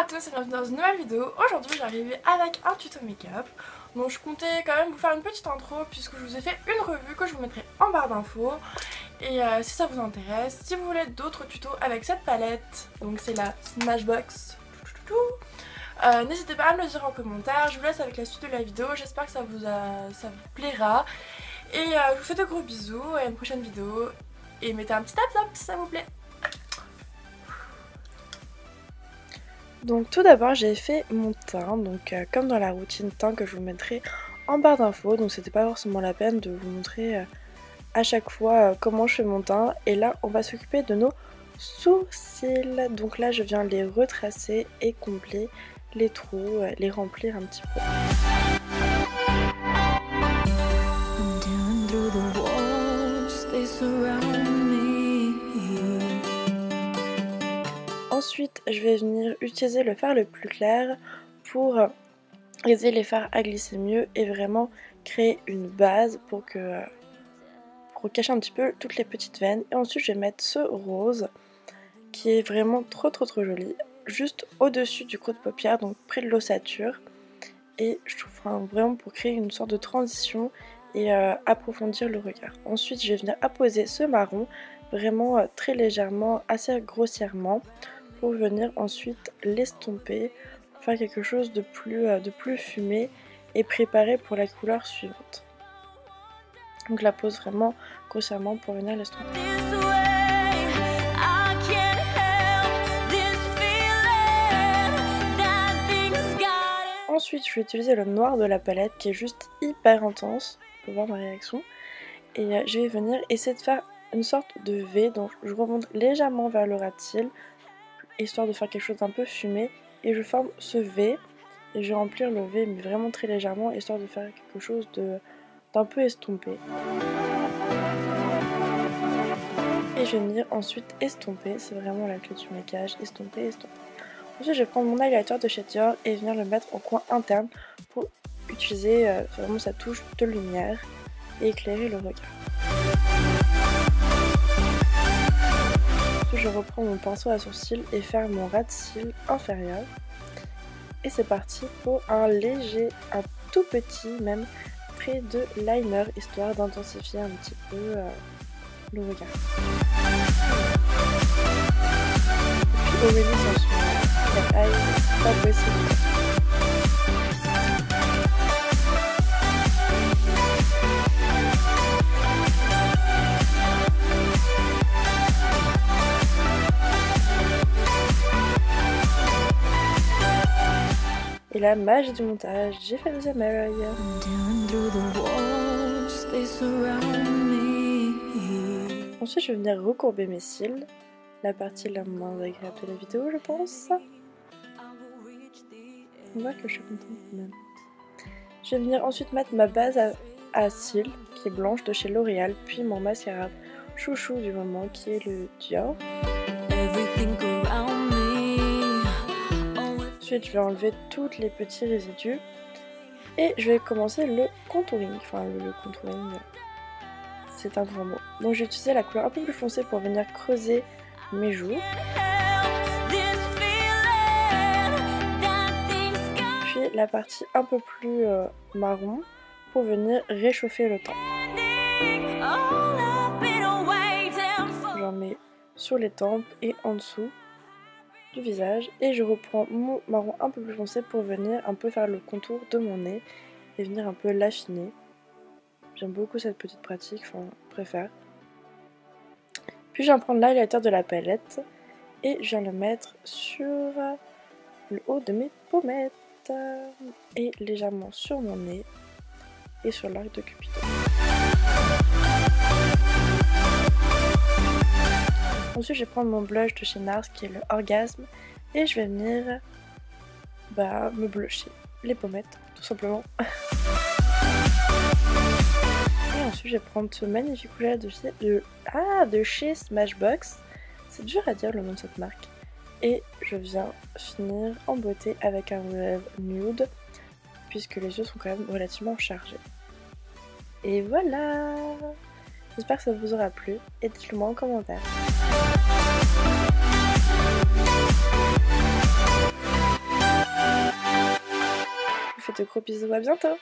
tous et bienvenue dans une nouvelle vidéo. Aujourd'hui j'arrive avec un tuto make-up. Donc je comptais quand même vous faire une petite intro puisque je vous ai fait une revue que je vous mettrai en barre d'infos. Et si ça vous intéresse, si vous voulez d'autres tutos avec cette palette, donc c'est la Smashbox, n'hésitez pas à me le dire en commentaire. Je vous laisse avec la suite de la vidéo, j'espère que ça vous plaira. Et je vous fais de gros bisous et à une prochaine vidéo. Et mettez un petit thumbs up si ça vous plaît. Donc tout d'abord j'ai fait mon teint, donc comme dans la routine teint que je vous mettrai en barre d'infos, donc c'était pas forcément la peine de vous montrer à chaque fois comment je fais mon teint. Et là on va s'occuper de nos sourcils, donc là je viens les retracer et combler les trous, les remplir un petit peu. Ensuite, je vais venir utiliser le fard le plus clair pour aider les fards à glisser mieux et vraiment créer une base pour cacher un petit peu toutes les petites veines. Et ensuite, je vais mettre ce rose qui est vraiment trop joli, juste au-dessus du creux de paupière, donc près de l'ossature. Et je trouve vraiment pour créer une sorte de transition et approfondir le regard. Ensuite, je vais venir apposer ce marron vraiment très légèrement, assez grossièrement, pour venir ensuite l'estomper, faire quelque chose de plus fumé et préparer pour la couleur suivante. Donc je la pose vraiment grossièrement pour venir l'estomper. Ensuite je vais utiliser le noir de la palette qui est juste hyper intense, vous pouvez voir ma réaction, et je vais venir essayer de faire une sorte de V, donc je remonte légèrement vers le ras de cils, histoire de faire quelque chose d'un peu fumé, et je forme ce V et je vais remplir le V mais vraiment très légèrement, histoire de faire quelque chose d'un peu estompé. Et je vais venir ensuite estomper, c'est vraiment la clé du maquillage, estomper. Ensuite je vais prendre mon highlighter de chez Dior et venir le mettre au coin interne pour utiliser vraiment sa touche de lumière et éclairer le regard. Je reprends mon pinceau à sourcils et faire mon ras de cils inférieur. Et c'est parti pour un tout petit même trait de liner, histoire d'intensifier un petit peu le regard. Et puis Aurélie s'en souvient, la aïe, c'est pas possible. Et la magie du montage, j'ai fait le deuxième œil. Ensuite je vais venir recourber mes cils, la partie la moins agréable de la vidéo je pense. On voit que je suis contente quand même. Je vais venir ensuite mettre ma base à cils qui est blanche de chez L'Oréal, puis mon mascara chouchou du moment qui est le Dior. Ensuite je vais enlever tous les petits résidus et je vais commencer le contouring, enfin le contouring c'est un grand mot. Donc je vais utiliser la couleur un peu plus foncée pour venir creuser mes joues. Puis la partie un peu plus marron pour venir réchauffer le teint. J'en mets sur les tempes et en dessous du visage et je reprends mon marron un peu plus foncé pour venir un peu faire le contour de mon nez et venir un peu l'affiner. J'aime beaucoup cette petite pratique, enfin je préfère. Puis je viens prendre l'highlighter de la palette et je viens le mettre sur le haut de mes pommettes et légèrement sur mon nez et sur l'arc de Cupidon. Ensuite je vais prendre mon blush de chez NARS qui est le Orgasme et je vais venir me blusher les pommettes tout simplement. Et ensuite je vais prendre ce magnifique rouge de chez Smashbox, c'est dur à dire le nom de cette marque, et je viens finir en beauté avec un rouge nude puisque les yeux sont quand même relativement chargés. Et voilà! J'espère que ça vous aura plu et dites-le moi en commentaire. fais de gros bisous, à bientôt!